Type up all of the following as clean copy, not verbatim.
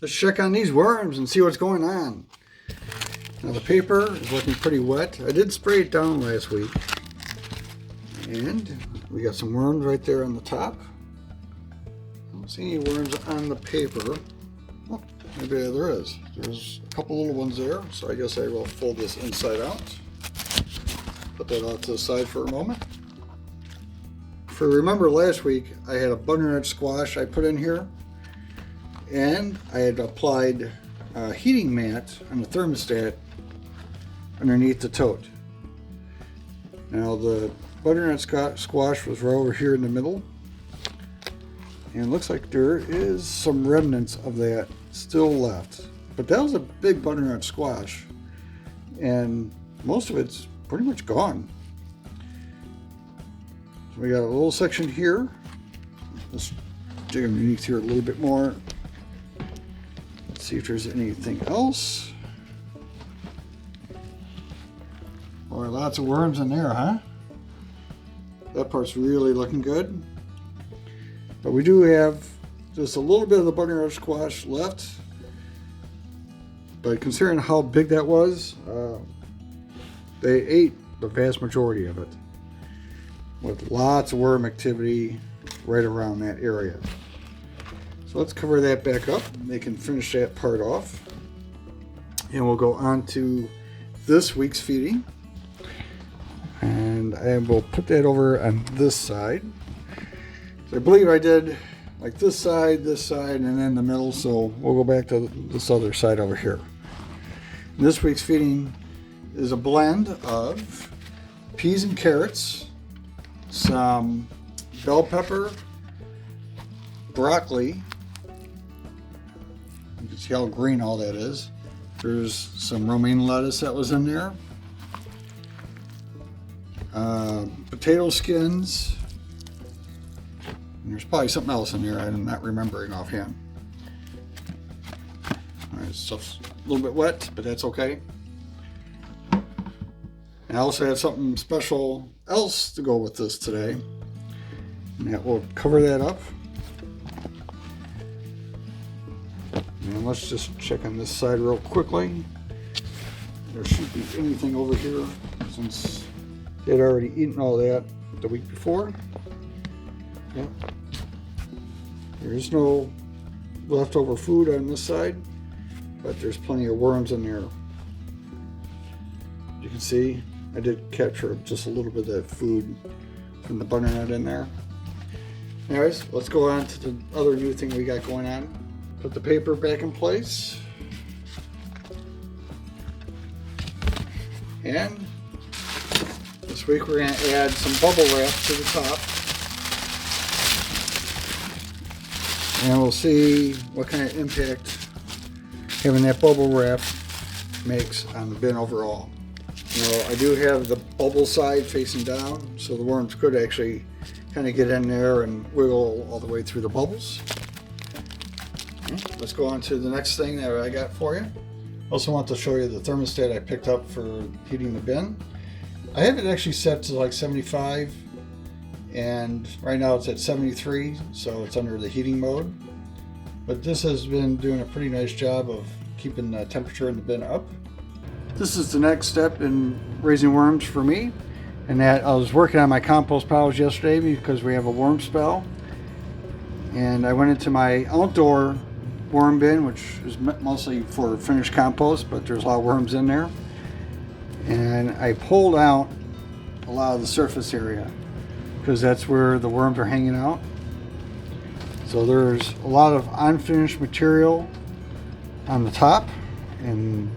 Let's check on these worms and see what's going on. Now the paper is looking pretty wet. I did spray it down last week. And we got some worms right there on the top. I don't see any worms on the paper. Oh, maybe there is. There's a couple little ones there, so I guess I will fold this inside out. Put that out to the side for a moment. If you remember last week, I had a butternut squash I put in here, and I had applied a heating mat on the thermostat underneath the tote. Now the butternut squash was right over here in the middle, and it looks like there is some remnants of that still left. But that was a big butternut squash, and most of it's pretty much gone. So we got a little section here. Let's dig underneath here a little bit more. Let's see if there's anything else. Boy, lots of worms in there, huh? That part's really looking good. But we do have just a little bit of the butternut squash left. But considering how big that was, they ate the vast majority of it, with lots of worm activity right around that area. So let's cover that back up. They can finish that part off. And we'll go on to this week's feeding. And I will put that over on this side. So I believe I did like this side, and then the middle. So we'll go back to this other side over here. And this week's feeding is a blend of peas and carrots, some bell pepper, broccoli. You can see how green all that is. There's some romaine lettuce that was in there. Potato skins. And there's probably something else in there I'm not remembering offhand. Alright, stuff's a little bit wet, but that's okay. And I also have something special else to go with this today. And that will cover that up. And let's just check on this side real quickly. There shouldn't be anything over here since they had already eaten all that the week before. Yep. There is no leftover food on this side, but there's plenty of worms in there. You can see I did capture just a little bit of that food from the butternut in there. Anyways, let's go on to the other new thing we got going on. Put the paper back in place. And this week we're going to add some bubble wrap to the top. And we'll see what kind of impact having that bubble wrap makes on the bin overall. Now, I do have the bubble side facing down, so the worms could actually kind of get in there and wiggle all the way through the bubbles. Let's go on to the next thing that I got for you. Also want to show you the thermostat I picked up for heating the bin. I have it actually set to like 75, and right now it's at 73, so it's under the heating mode. But this has been doing a pretty nice job of keeping the temperature in the bin up. This is the next step in raising worms for me, and that I was working on my compost piles yesterday because we have a worm spell. And I went into my outdoor worm bin, which is mostly for finished compost, but there's a lot of worms in there. And I pulled out a lot of the surface area because that's where the worms are hanging out. So there's a lot of unfinished material on the top, and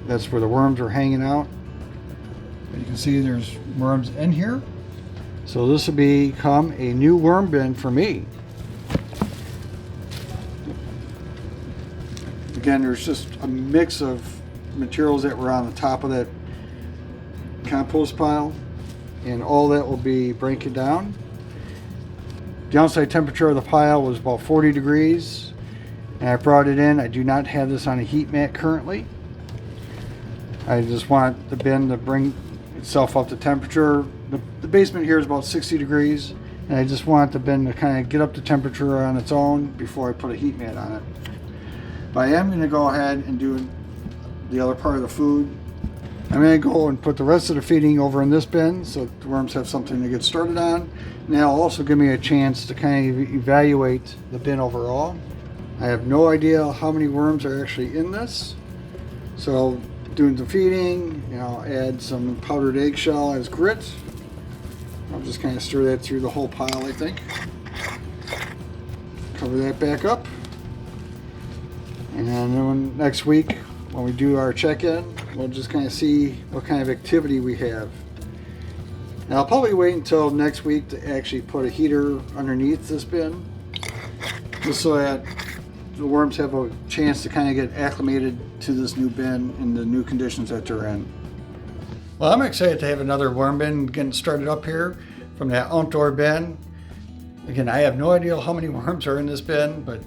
that's where the worms are hanging out. You can see there's worms in here. So this will become a new worm bin for me. Again, there's just a mix of materials that were on the top of that compost pile, and all that will be breaking down. The outside temperature of the pile was about 40 degrees, and I brought it in. I do not have this on a heat mat currently. I just want the bin to bring itself up to temperature. The basement here is about 60 degrees, and I just want the bin to kind of get up to temperature on its own before I put a heat mat on it. But I am going to go ahead and do the other part of the food. I'm going to go and put the rest of the feeding over in this bin so the worms have something to get started on. And that'll also give me a chance to kind of evaluate the bin overall. I have no idea how many worms are actually in this. So doing the feeding, add some powdered eggshell as grit. I'll just kind of stir that through the whole pile, I think. Cover that back up. And then next week, when we do our check-in, we'll just kind of see what kind of activity we have. Now I'll probably wait until next week to actually put a heater underneath this bin, just so that the worms have a chance to kind of get acclimated to this new bin and the new conditions that they're in. Well, I'm excited to have another worm bin getting started up here from that outdoor bin. Again, I have no idea how many worms are in this bin, but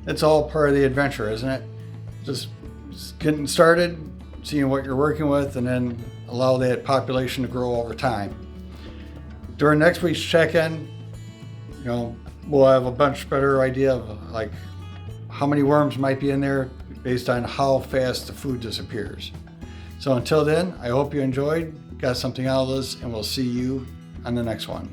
it's all part of the adventure, isn't it? Just getting started, seeing what you're working with, and then allow that population to grow over time. During next week's check-in, we'll have a much better idea of like how many worms might be in there based on how fast the food disappears. So until then, I hope you enjoyed, got something out of this, and we'll see you on the next one.